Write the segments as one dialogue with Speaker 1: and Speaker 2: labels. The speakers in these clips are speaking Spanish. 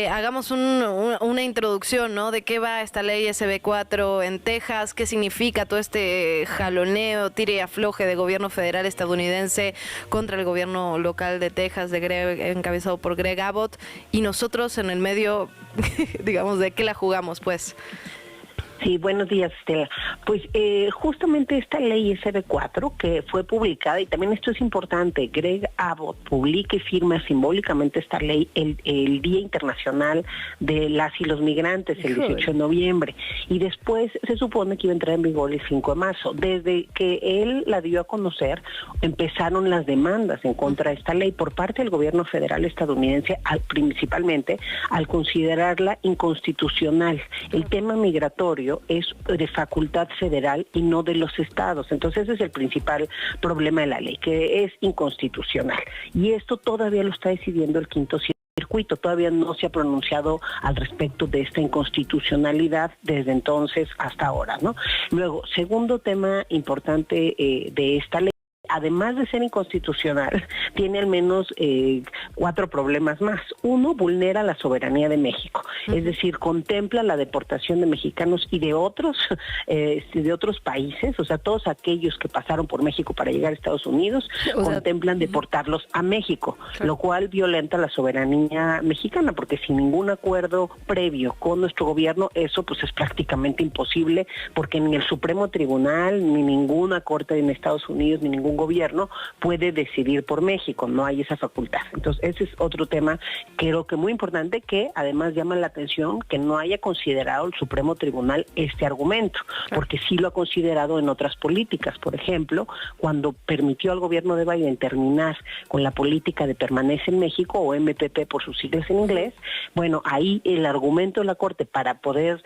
Speaker 1: Hagamos una introducción, ¿no? ¿De qué va esta ley SB4 en Texas? ¿Qué significa todo este jaloneo, tire y afloje de gobierno federal estadounidense contra el gobierno local de Texas, encabezado por Greg Abbott? Y nosotros en el medio, digamos, ¿de qué la jugamos, pues?
Speaker 2: Sí, buenos días, Estela. Pues justamente esta ley SB4 que fue publicada, y también esto es importante, Greg Abbott publica y firma simbólicamente esta ley el Día Internacional de las y los Migrantes, el 18 de noviembre, y después se supone que iba a entrar en vigor el 5 de marzo. Desde que él la dio a conocer, empezaron las demandas en contra de esta ley por parte del gobierno federal estadounidense, principalmente al considerarla inconstitucional. El tema migratorio es de facultad federal y no de los estados. Entonces ese es el principal problema de la ley, que es inconstitucional. Y esto todavía lo está decidiendo el quinto circuito. Todavía no se ha pronunciado al respecto de esta inconstitucionalidad desde entonces hasta ahora, ¿no? Luego, segundo tema importante de esta ley, además de ser inconstitucional, tiene al menos 4 problemas más. Uno, vulnera la soberanía de México, es decir, contempla la deportación de mexicanos y de otros países, o sea, todos aquellos que pasaron por México para llegar a Estados Unidos, contemplan deportarlos a México, lo cual violenta la soberanía mexicana, porque sin ningún acuerdo previo con nuestro gobierno, eso pues es prácticamente imposible, porque ni el Supremo Tribunal, ni ninguna corte en Estados Unidos, ni ningún gobierno puede decidir por México, no hay esa facultad. Entonces ese es otro tema creo que muy importante, que además llama la atención que no haya considerado el Supremo Tribunal este argumento, porque sí lo ha considerado en otras políticas. Por ejemplo, cuando permitió al gobierno de Biden terminar con la política de permanencia en México, o MPP por sus siglas en inglés, bueno, ahí el argumento de la Corte para poder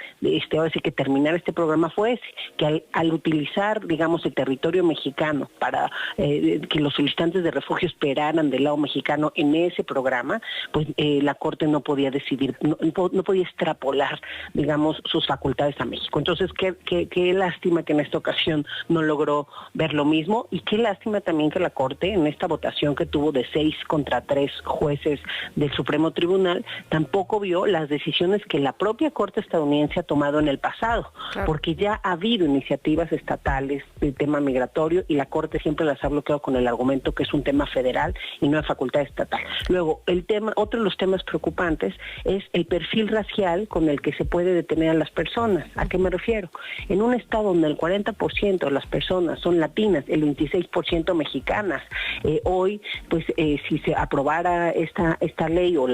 Speaker 2: ahora sí que terminar este programa fue ese, que al utilizar, digamos, el territorio mexicano para que los solicitantes de refugio esperaran del lado mexicano en ese programa, pues la Corte no podía decidir, no podía extrapolar, digamos, sus facultades a México. Entonces, qué lástima que en esta ocasión no logró ver lo mismo, y qué lástima también que la Corte, en esta votación que tuvo de 6 contra 3 jueces del Supremo Tribunal, tampoco vio las decisiones que la propia Corte estadounidense ha tomado en el pasado, porque ya ha habido iniciativas estatales del tema migratorio y la Corte siempre las ha bloqueado con el argumento que es un tema federal y no de facultad estatal. Luego, otro de los temas preocupantes es el perfil racial con el que se puede detener a las personas. ¿A qué me refiero? En un estado donde el 40% de las personas son latinas, el 26% mexicanas, hoy, pues si se aprobara esta ley o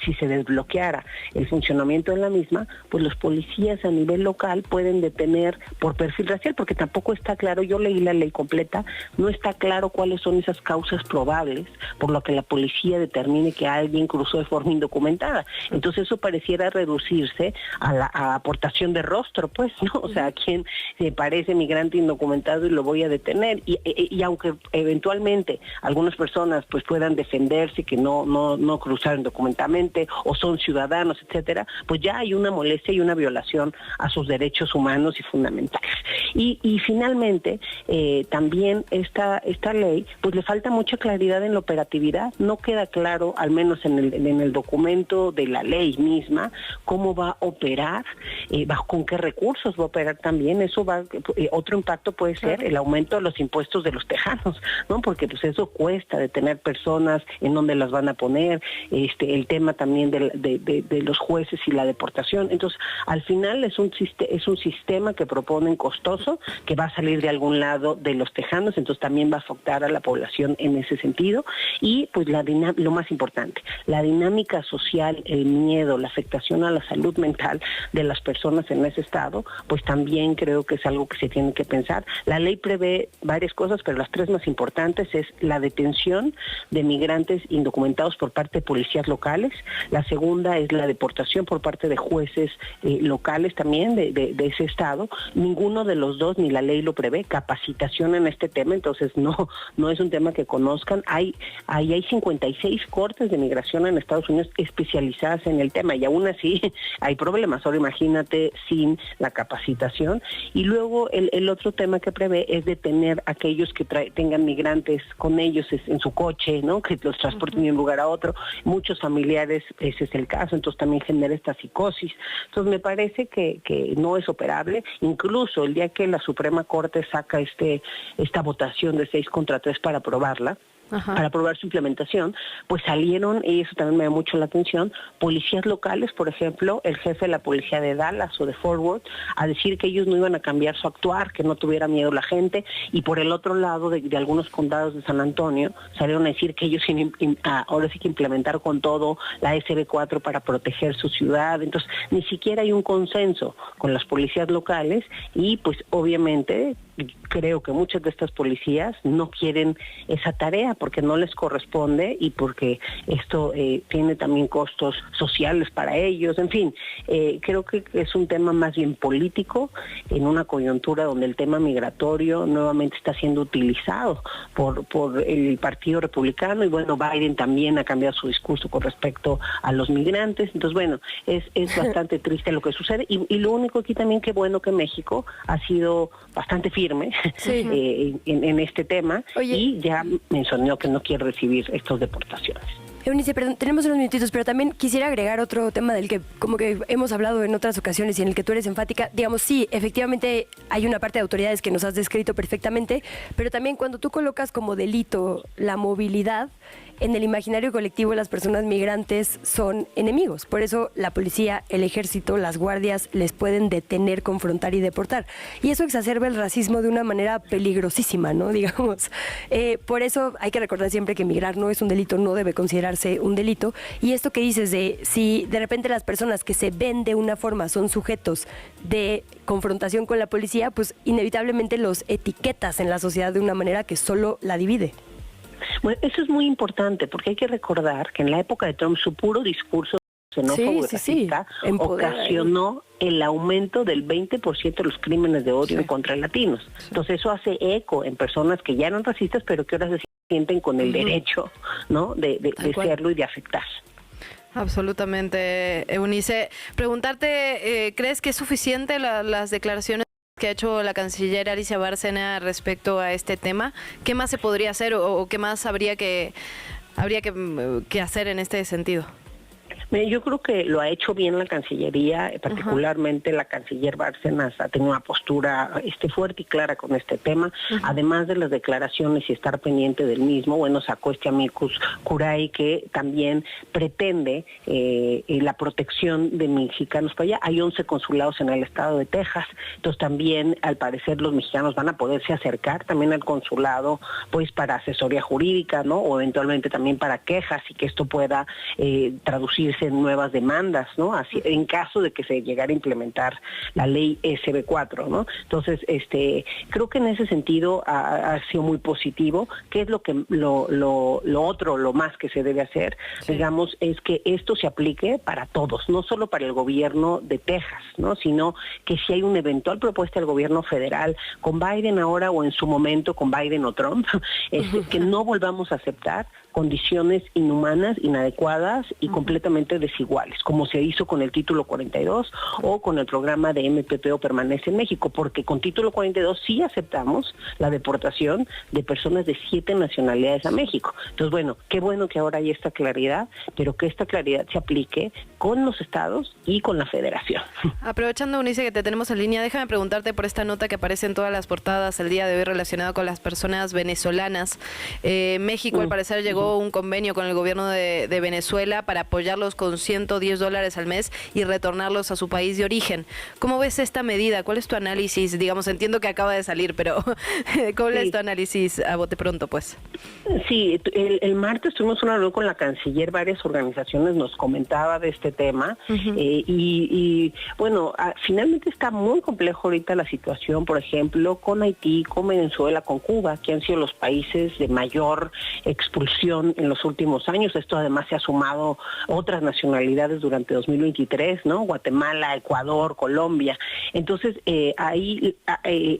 Speaker 2: si se desbloqueara el funcionamiento de la misma, pues los policías a nivel local pueden detener por perfil racial, porque tampoco está claro, yo leí la ley completa, no está claro cuáles son esas causas probables por lo que la policía determine que alguien cruzó de forma indocumentada. Entonces eso pareciera reducirse a la aportación de rostro, pues, ¿no? O sea, a quien se parece migrante indocumentado y lo voy a detener. Y aunque eventualmente algunas personas pues puedan defenderse que no cruzaron documentadamente o son ciudadanos, etcétera, pues ya hay una molestia y una violación a sus derechos humanos y fundamentales. Y finalmente, también esta ley, pues le falta mucha claridad en la operatividad. No queda claro, al menos en el documento de la ley misma, cómo va a operar, con qué recursos va a operar también. Eso otro impacto puede ser el aumento de los impuestos de los tejanos, ¿no? Porque pues eso cuesta detener personas, en dónde las van a poner, el tema también de los jueces y la deportación. Entonces, al final es un sistema que proponen costoso, que va a salir de algún lado de los tejanos, entonces también va a afectar a la población en ese sentido. Y pues lo más importante, la dinámica social, el miedo, la afectación a la salud mental de las personas en ese estado, pues también creo que es algo que se tiene que pensar. La ley prevé varias cosas, pero las 3 más importantes es la detención de migrantes indocumentados por parte de policías locales, la segunda es la deportación por parte de jueces locales también de ese estado. Ninguno de los dos, ni la ley lo prevé, capacitación en este tema, entonces entonces no es un tema que conozcan. Hay 56 cortes de migración en Estados Unidos especializadas en el tema, y aún así hay problemas. Ahora imagínate sin la capacitación. Y luego el otro tema que prevé es detener a aquellos que tengan migrantes con ellos en su coche, ¿no? Que los transporten de un lugar a otro. Muchos familiares, ese es el caso, entonces también genera esta psicosis. Entonces me parece que no es operable. Incluso el día que la Suprema Corte saca esta votación de 6-3 para aprobarla, para aprobar su implementación, pues salieron, y eso también me da mucho la atención, policías locales, por ejemplo, el jefe de la policía de Dallas o de Fort Worth, a decir que ellos no iban a cambiar su actuar, que no tuviera miedo la gente, y por el otro lado de algunos condados de San Antonio, salieron a decir que ellos ahora sí que implementar con todo la SB4 para proteger su ciudad. Entonces, ni siquiera hay un consenso con las policías locales, y pues obviamente creo que muchas de estas policías no quieren esa tarea porque no les corresponde y porque esto tiene también costos sociales para ellos. En fin, creo que es un tema más bien político en una coyuntura donde el tema migratorio nuevamente está siendo utilizado por el Partido Republicano, y bueno, Biden también ha cambiado su discurso con respecto a los migrantes. Entonces, bueno, es bastante triste lo que sucede, y lo único aquí también, que bueno que México ha sido bastante firme en este tema.
Speaker 3: Oye,
Speaker 2: y ya mencionó que no quiere recibir estas deportaciones.
Speaker 3: Eunice, perdón, tenemos unos minutitos, pero también quisiera agregar otro tema del que como que hemos hablado en otras ocasiones y en el que tú eres enfática. Digamos, sí, efectivamente hay una parte de autoridades que nos has descrito perfectamente, pero también cuando tú colocas como delito la movilidad, en el imaginario colectivo las personas migrantes son enemigos. Por eso la policía, el ejército, las guardias les pueden detener, confrontar y deportar. Y eso exacerba el racismo de una manera peligrosísima, ¿no? Digamos. Por eso hay que recordar siempre que migrar no es un delito, no debe considerarse un delito. Y esto que dices de si de repente las personas que se ven de una forma son sujetos de confrontación con la policía, pues inevitablemente los etiquetas en la sociedad de una manera que solo la divide.
Speaker 2: Bueno, eso es muy importante porque hay que recordar que en la época de Trump su puro discurso xenófobo y racista ocasionó el aumento del 20% de los crímenes de odio en contra de latinos. Entonces eso hace eco en personas que ya eran racistas, pero que ahora se sienten con el derecho, ¿no?, de serlo y de afectar.
Speaker 1: Absolutamente, Eunice. Preguntarte, ¿crees que es suficiente las declaraciones que ha hecho la canciller Alicia Bárcena respecto a este tema? ¿Qué más se podría hacer o qué más habría que hacer en este sentido?
Speaker 2: Yo creo que lo ha hecho bien la Cancillería, particularmente la canciller Bárcenas ha tenido una postura fuerte y clara con este tema, además de las declaraciones y estar pendiente del mismo. Bueno, sacó este amicus curiae que también pretende la protección de mexicanos para allá. Hay 11 consulados en el estado de Texas, entonces también al parecer los mexicanos van a poderse acercar también al consulado pues para asesoría jurídica, ¿no?, o eventualmente también para quejas, y que esto pueda traducirse en nuevas demandas, ¿no?, así, en caso de que se llegara a implementar la ley SB4, ¿no? Entonces, creo que en ese sentido ha sido muy positivo. ¿Qué es lo más que se debe hacer? Sí. Digamos, es que esto se aplique para todos, no solo para el gobierno de Texas, ¿no?, sino que si hay una eventual propuesta del gobierno federal, con Biden ahora o en su momento con Biden o Trump, que no volvamos a aceptar condiciones inhumanas, inadecuadas y completamente desiguales, como se hizo con el Título 42 o con el programa de MPPO Permanece en México, porque con Título 42 sí aceptamos la deportación de personas de 7 nacionalidades a México. Entonces, bueno, qué bueno que ahora hay esta claridad, pero que esta claridad se aplique con los estados y con la federación.
Speaker 1: Aprovechando, Eunice, que te tenemos en línea, déjame preguntarte por esta nota que aparece en todas las portadas el día de hoy relacionada con las personas venezolanas. México, al parecer, llegó un convenio con el gobierno de Venezuela para apoyarlos con $110 al mes y retornarlos a su país de origen. ¿Cómo ves esta medida? ¿Cuál es tu análisis? Digamos, entiendo que acaba de salir, pero ¿cuál es tu análisis a bote pronto, pues?
Speaker 2: Sí, el martes tuvimos una reunión con la canciller, varias organizaciones nos comentaba de este tema, y bueno, finalmente está muy complejo ahorita la situación, por ejemplo, con Haití, con Venezuela, con Cuba, que han sido los países de mayor expulsión migración en los últimos años. Esto además se ha sumado otras nacionalidades durante 2023, ¿no? Guatemala, Ecuador, Colombia. Entonces, ahí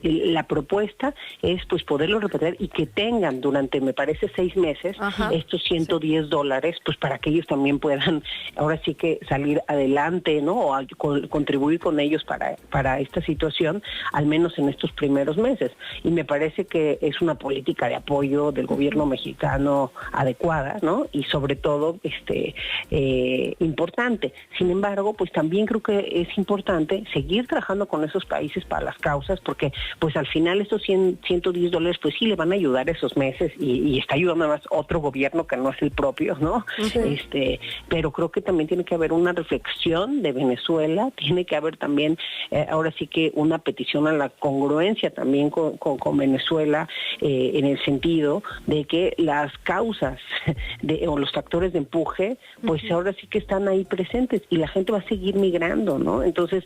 Speaker 2: la propuesta es pues poderlo repatriar y que tengan durante, me parece, 6 meses estos $110, pues para que ellos también puedan ahora sí que salir adelante, ¿no? O contribuir con ellos para esta situación, al menos en estos primeros meses. Y me parece que es una política de apoyo del gobierno mexicano adecuada, ¿no? Y sobre todo importante. Sin embargo, pues también creo que es importante seguir trabajando con esos países para las causas, porque pues al final estos $110 pues sí le van a ayudar esos meses y está ayudando además otro gobierno que no es el propio, ¿no? Pero creo que también tiene que haber una reflexión de Venezuela, tiene que haber también ahora sí que una petición a la congruencia también con Venezuela, en el sentido de que las causas o los factores de empuje, pues ahora sí que están ahí presentes y la gente va a seguir migrando, ¿no? Entonces,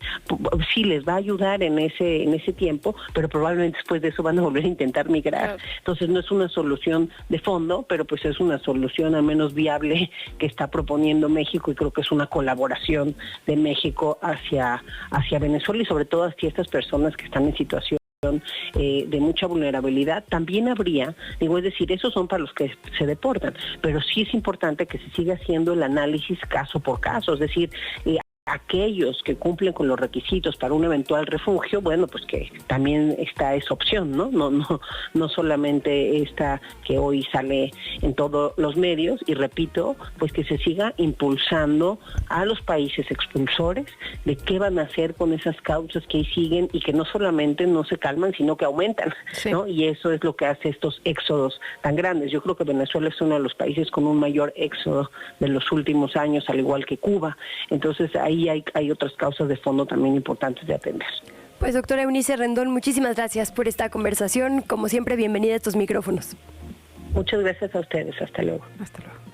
Speaker 2: sí les va a ayudar en ese tiempo, pero probablemente después de eso van a volver a intentar migrar. Entonces, no es una solución de fondo, pero pues es una solución al menos viable que está proponiendo México, y creo que es una colaboración de México hacia Venezuela y sobre todo hacia estas personas que están en situación de mucha vulnerabilidad. También habría, es decir, esos son para los que se deportan, pero sí es importante que se siga haciendo el análisis caso por caso, es decir, aquellos que cumplen con los requisitos para un eventual refugio, bueno, pues que también está esa opción, ¿no? No solamente esta que hoy sale en todos los medios, y repito, pues que se siga impulsando a los países expulsores de qué van a hacer con esas causas que ahí siguen y que no solamente no se calman, sino que aumentan, ¿no? Y eso es lo que hace estos éxodos tan grandes. Yo creo que Venezuela es uno de los países con un mayor éxodo de los últimos años, al igual que Cuba. Entonces, ahí hay otras causas de fondo también importantes de atender.
Speaker 3: Pues doctora Eunice Rendón, muchísimas gracias por esta conversación. Como siempre, bienvenida a estos micrófonos.
Speaker 2: Muchas gracias a ustedes. Hasta luego.
Speaker 1: Hasta luego.